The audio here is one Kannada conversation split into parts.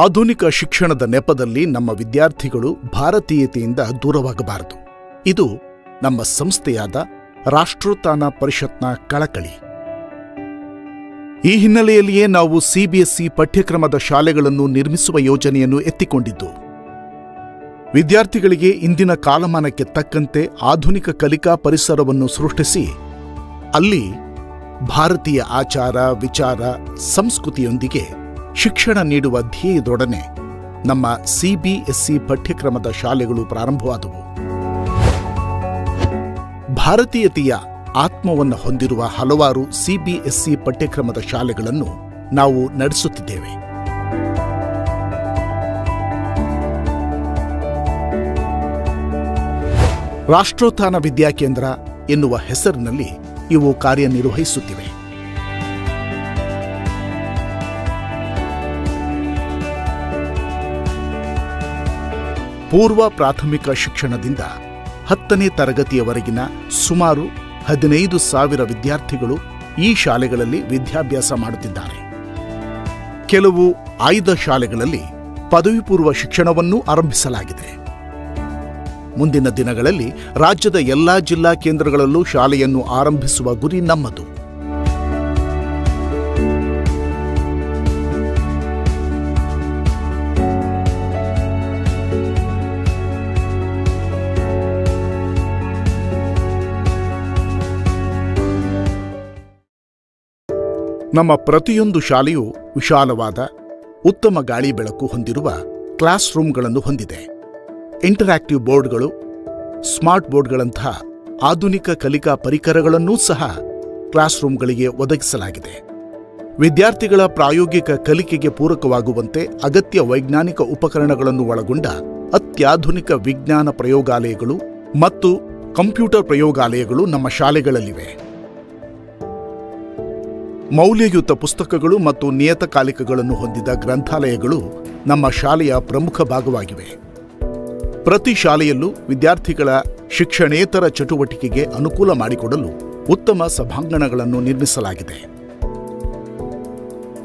ಆಧುನಿಕ ಶಿಕ್ಷಣದ ನೆಪದಲ್ಲಿ ನಮ್ಮ ವಿದ್ಯಾರ್ಥಿಗಳು ಭಾರತೀಯತೆಯಿಂದ ದೂರವಾಗಬಾರದು. ಇದು ನಮ್ಮ ಸಂಸ್ಥೆಯಾದ ರಾಷ್ಟ್ರೋತ್ಥಾನ ಪರಿಷತ್ನ ಕಳಕಳಿ. ಈ ಹಿನ್ನೆಲೆಯಲ್ಲಿಯೇ ನಾವು ಸಿಬಿಎಸ್ಇ ಪಠ್ಯಕ್ರಮದ ಶಾಲೆಗಳನ್ನು ನಿರ್ಮಿಸುವ ಯೋಜನೆಯನ್ನು ಎತ್ತಿಕೊಂಡಿದ್ದು. ವಿದ್ಯಾರ್ಥಿಗಳಿಗೆ ಇಂದಿನ ಕಾಲಮಾನಕ್ಕೆ ತಕ್ಕಂತೆ ಆಧುನಿಕ ಕಲಿಕಾ ಪರಿಸರವನ್ನು ಸೃಷ್ಟಿಸಿ ಅಲ್ಲಿ ಭಾರತೀಯ ಆಚಾರ, ವಿಚಾರ, ಸಂಸ್ಕೃತಿಯೊಂದಿಗೆ ಶಿಕ್ಷಣ ನೀಡುವ ಧ್ಯೇಯದೊಡನೆ ನಮ್ಮ ಸಿಬಿಎಸ್ಇ ಪಠ್ಯಕ್ರಮದ ಶಾಲೆಗಳು ಪ್ರಾರಂಭವಾದವು. ಭಾರತೀಯತೆಯ ಆತ್ಮವನ್ನು ಹೊಂದಿರುವ ಹಲವಾರು ಸಿಬಿಎಸ್ಇ ಪಠ್ಯಕ್ರಮದ ಶಾಲೆಗಳನ್ನು ನಾವು ನಡೆಸುತ್ತಿದ್ದೇವೆ. ರಾಷ್ಟ್ರೋತ್ಥಾನ ವಿದ್ಯಾಕೇಂದ್ರ ಎನ್ನುವ ಹೆಸರಿನಲ್ಲಿ ಇವು ಕಾರ್ಯನಿರ್ವಹಿಸುತ್ತಿವೆ. ಪೂರ್ವ ಪ್ರಾಥಮಿಕ ಶಿಕ್ಷಣದಿಂದ 10ನೇ ತರಗತಿಯವರೆಗಿನ ಸುಮಾರು 15,000 ವಿದ್ಯಾರ್ಥಿಗಳು ಈ ಶಾಲೆಗಳಲ್ಲಿ ವಿದ್ಯಾಭ್ಯಾಸ ಮಾಡುತ್ತಿದ್ದಾರೆ. ಕೆಲವು ಆಯ್ದ ಶಾಲೆಗಳಲ್ಲಿ ಪದವಿ ಪೂರ್ವ ಶಿಕ್ಷಣವನ್ನೂ ಆರಂಭಿಸಲಾಗಿದೆ. ಮುಂದಿನ ದಿನಗಳಲ್ಲಿ ರಾಜ್ಯದ ಎಲ್ಲಾ ಜಿಲ್ಲಾ ಕೇಂದ್ರಗಳಲ್ಲೂ ಶಾಲೆಯನ್ನು ಆರಂಭಿಸುವ ಗುರಿ ನಮ್ಮದು. ನಮ್ಮ ಪ್ರತಿಯೊಂದು ಶಾಲೆಯೂ ವಿಶಾಲವಾದ, ಉತ್ತಮ ಗಾಳಿ ಬೆಳಕು ಹೊಂದಿರುವ ಕ್ಲಾಸ್ ರೂಮ್ಗಳನ್ನು ಹೊಂದಿದೆ. ಇಂಟರಾಕ್ಟಿವ್ ಬೋರ್ಡ್ಗಳು, ಸ್ಮಾರ್ಟ್ ಬೋರ್ಡ್ಗಳಂತಹ ಆಧುನಿಕ ಕಲಿಕಾ ಪರಿಕರಗಳನ್ನೂ ಸಹ ಕ್ಲಾಸ್ ರೂಮ್ಗಳಿಗೆ ಒದಗಿಸಲಾಗಿದೆ. ವಿದ್ಯಾರ್ಥಿಗಳ ಪ್ರಾಯೋಗಿಕ ಕಲಿಕೆಗೆ ಪೂರಕವಾಗುವಂತೆ ಅಗತ್ಯ ವೈಜ್ಞಾನಿಕ ಉಪಕರಣಗಳನ್ನು ಒಳಗೊಂಡ ಅತ್ಯಾಧುನಿಕ ವಿಜ್ಞಾನ ಪ್ರಯೋಗಾಲಯಗಳು ಮತ್ತು ಕಂಪ್ಯೂಟರ್ ಪ್ರಯೋಗಾಲಯಗಳು ನಮ್ಮ ಶಾಲೆಗಳಲ್ಲಿವೆ. ಮೌಲ್ಯಯುತ ಪುಸ್ತಕಗಳು ಮತ್ತು ನಿಯತಕಾಲಿಕಗಳನ್ನು ಹೊಂದಿದ ಗ್ರಂಥಾಲಯಗಳು ನಮ್ಮ ಶಾಲೆಯ ಪ್ರಮುಖ ಭಾಗವಾಗಿವೆ. ಪ್ರತಿ ಶಾಲೆಯಲ್ಲೂ ವಿದ್ಯಾರ್ಥಿಗಳ ಶಿಕ್ಷಣೇತರ ಚಟುವಟಿಕೆಗೆ ಅನುಕೂಲ ಮಾಡಿಕೊಡಲು ಉತ್ತಮ ಸಭಾಂಗಣಗಳನ್ನು ನಿರ್ಮಿಸಲಾಗಿದೆ.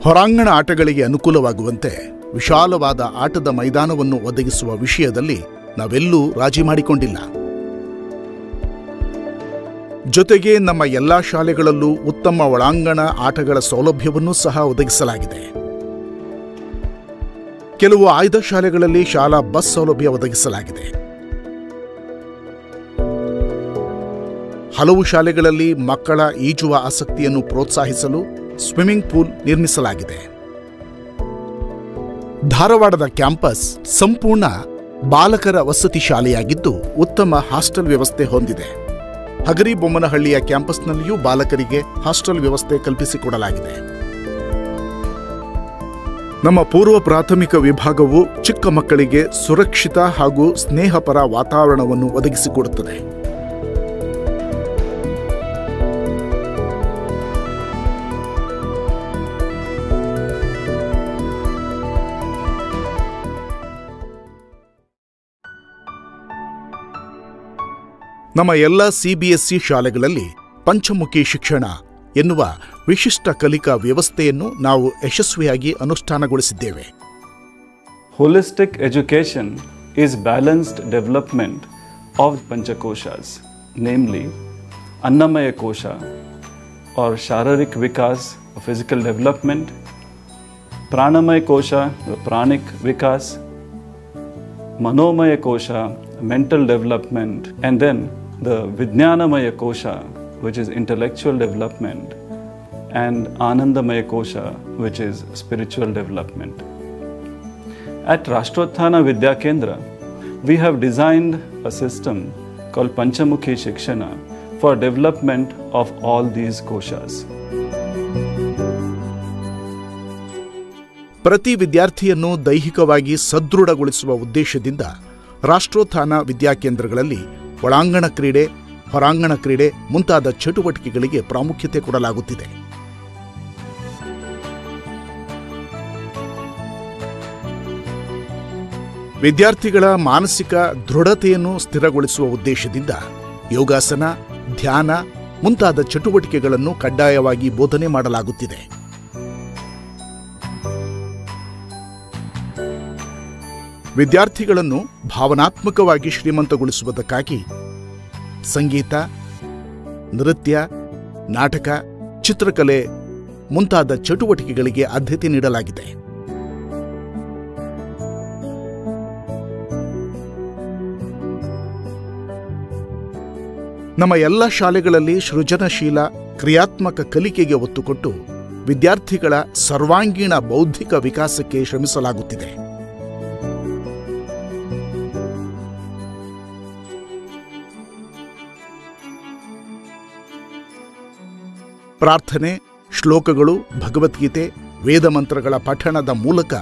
ಹೊರಾಂಗಣ ಆಟಗಳಿಗೆ ಅನುಕೂಲವಾಗುವಂತೆ ವಿಶಾಲವಾದ ಆಟದ ಮೈದಾನವನ್ನು ಒದಗಿಸುವ ವಿಷಯದಲ್ಲಿ ನಾವೆಲ್ಲೂ ರಾಜಿ ಮಾಡಿಕೊಂಡಿಲ್ಲ. ಜೊತೆಗೆ ನಮ್ಮ ಎಲ್ಲಾ ಶಾಲೆಗಳಲ್ಲೂ ಉತ್ತಮ ಒಳಾಂಗಣ ಆಟಗಳ ಸೌಲಭ್ಯವನ್ನೂ ಸಹ ಒದಗಿಸಲಾಗಿದೆ. ಕೆಲವು ಆಯ್ದ ಶಾಲೆಗಳಲ್ಲಿ ಶಾಲಾ ಬಸ್ ಸೌಲಭ್ಯ ಒದಗಿಸಲಾಗಿದೆ. ಹಲವು ಶಾಲೆಗಳಲ್ಲಿ ಮಕ್ಕಳ ಈಜುವ ಆಸಕ್ತಿಯನ್ನು ಪ್ರೋತ್ಸಾಹಿಸಲು ಸ್ವಿಮ್ಮಿಂಗ್ ಪೂಲ್ ನಿರ್ಮಿಸಲಾಗಿದೆ. ಧಾರವಾಡದ ಕ್ಯಾಂಪಸ್ ಸಂಪೂರ್ಣ ಬಾಲಕರ ವಸತಿ ಶಾಲೆಯಾಗಿದ್ದು ಉತ್ತಮ ಹಾಸ್ಟೆಲ್ ವ್ಯವಸ್ಥೆ ಹೊಂದಿದೆ. ಹಗರಿಬೊಮ್ಮನಹಳ್ಳಿಯ ಕ್ಯಾಂಪಸ್ನಲ್ಲಿಯೂ ಬಾಲಕರಿಗೆ ಹಾಸ್ಟೆಲ್ ವ್ಯವಸ್ಥೆ ಕಲ್ಪಿಸಿಕೊಡಲಾಗಿದೆ. ನಮ್ಮ ಪೂರ್ವ ಪ್ರಾಥಮಿಕ ವಿಭಾಗವು ಚಿಕ್ಕ ಮಕ್ಕಳಿಗೆ ಸುರಕ್ಷಿತ ಹಾಗೂ ಸ್ನೇಹಪರ ವಾತಾವರಣವನ್ನು ಒದಗಿಸಿಕೊಡುತ್ತದೆ. ನಮ್ಮ ಎಲ್ಲ ಸಿಬಿಎಸ್ಇ ಶಾಲೆಗಳಲ್ಲಿ ಪಂಚಮುಖಿ ಶಿಕ್ಷಣ ಎನ್ನುವ ವಿಶಿಷ್ಟ ಕಲಿಕಾ ವ್ಯವಸ್ಥೆಯನ್ನು ನಾವು ಯಶಸ್ವಿಯಾಗಿ ಅನುಷ್ಠಾನಗೊಳಿಸಿದ್ದೇವೆ. Holistic education is balanced development of Panchakoshas, namely Annamaya Kosha or Shararik Vikas, physical development, Pranamaya Kosha, Pranic Vikas, Manomaya Kosha, mental development, and then the Vijnanamaya Kosha, which is intellectual development, and Anandamaya Kosha, which is spiritual development. At Rashtrottana Vidya Kendra, we have designed a system called Panchamukhi Shikshana for development of all these koshas. ಪ್ರತಿ ವಿದ್ಯಾರ್ಥಿಯನ್ನು ದೈಹಿಕವಾಗಿ ಸದೃಢಗೊಳಿಸುವ ಉದ್ದೇಶದಿಂದ ರಾಷ್ಟ್ರೋತ್ಥಾನ ವಿದ್ಯಾಕೇಂದ್ರಗಳಲ್ಲಿ ಒಳಾಂಗಣ ಕ್ರೀಡೆ, ಹೊರಾಂಗಣ ಕ್ರೀಡೆ ಮುಂತಾದ ಚಟುವಟಿಕೆಗಳಿಗೆ ಪ್ರಾಮುಖ್ಯತೆ ಕೊಡಲಾಗುತ್ತಿದೆ. ವಿದ್ಯಾರ್ಥಿಗಳ ಮಾನಸಿಕ ದೃಢತೆಯನ್ನು ಸ್ಥಿರಗೊಳಿಸುವ ಉದ್ದೇಶದಿಂದ ಯೋಗಾಸನ, ಧ್ಯಾನ ಮುಂತಾದ ಚಟುವಟಿಕೆಗಳನ್ನು ಕಡ್ಡಾಯವಾಗಿ ಬೋಧನೆ ಮಾಡಲಾಗುತ್ತಿದೆ. ವಿದ್ಯಾರ್ಥಿಗಳನ್ನು ಭಾವನಾತ್ಮಕವಾಗಿ ಶ್ರೀಮಂತಗೊಳಿಸುವುದಕ್ಕಾಗಿ ಸಂಗೀತ, ನೃತ್ಯ, ನಾಟಕ, ಚಿತ್ರಕಲೆ ಮುಂತಾದ ಚಟುವಟಿಕೆಗಳಿಗೆ ಆದ್ಯತೆ ನೀಡಲಾಗಿದೆ. ನಮ್ಮ ಎಲ್ಲ ಶಾಲೆಗಳಲ್ಲಿ ಸೃಜನಶೀಲ ಕ್ರಿಯಾತ್ಮಕ ಕಲಿಕೆಗೆ ಒತ್ತು ಕೊಟ್ಟು ವಿದ್ಯಾರ್ಥಿಗಳ ಸರ್ವಾಂಗೀಣ ಬೌದ್ಧಿಕ ವಿಕಾಸಕ್ಕೆ ಶ್ರಮಿಸಲಾಗುತ್ತಿದೆ. ಪ್ರಾರ್ಥನೆ, ಶ್ಲೋಕಗಳು, ಭಗವದ್ಗೀತೆ, ವೇದಮಂತ್ರಗಳ ಪಠಣದ ಮೂಲಕ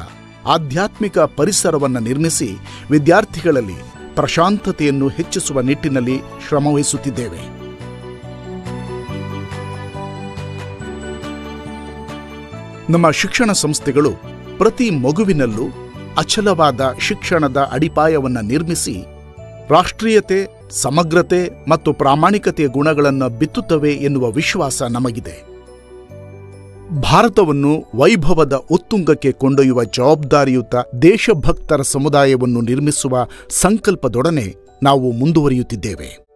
ಆಧ್ಯಾತ್ಮಿಕ ಪರಿಸರವನ್ನು ನಿರ್ಮಿಸಿ ವಿದ್ಯಾರ್ಥಿಗಳಲ್ಲಿ ಪ್ರಶಾಂತತೆಯನ್ನು ಹೆಚ್ಚಿಸುವ ನಿಟ್ಟಿನಲ್ಲಿ ಶ್ರಮವಹಿಸುತ್ತಿದ್ದೇವೆ. ನಮ್ಮ ಶಿಕ್ಷಣ ಸಂಸ್ಥೆಗಳು ಪ್ರತಿ ಮಗುವಿನಲ್ಲೂ ಅಚಲವಾದ ಶಿಕ್ಷಣದ ಅಡಿಪಾಯವನ್ನು ನಿರ್ಮಿಸಿ ರಾಷ್ಟ್ರೀಯತೆ, ಸಮಗ್ರತೆ ಮತ್ತು ಪ್ರಾಮಾಣಿಕತೆಯ ಗುಣಗಳನ್ನು ಬಿತ್ತುತ್ತವೆ ಎನ್ನುವ ವಿಶ್ವಾಸ ನಮಗಿದೆ. ಭಾರತವನ್ನು ವೈಭವದ ಉತ್ತುಂಗಕ್ಕೆ ಕೊಂಡೊಯ್ಯುವ ಜವಾಬ್ದಾರಿಯುತ ದೇಶಭಕ್ತರ ಸಮುದಾಯವನ್ನು ನಿರ್ಮಿಸುವ ಸಂಕಲ್ಪದೊಡನೆ ನಾವು ಮುಂದುವರಿಯುತ್ತಿದ್ದೇವೆ.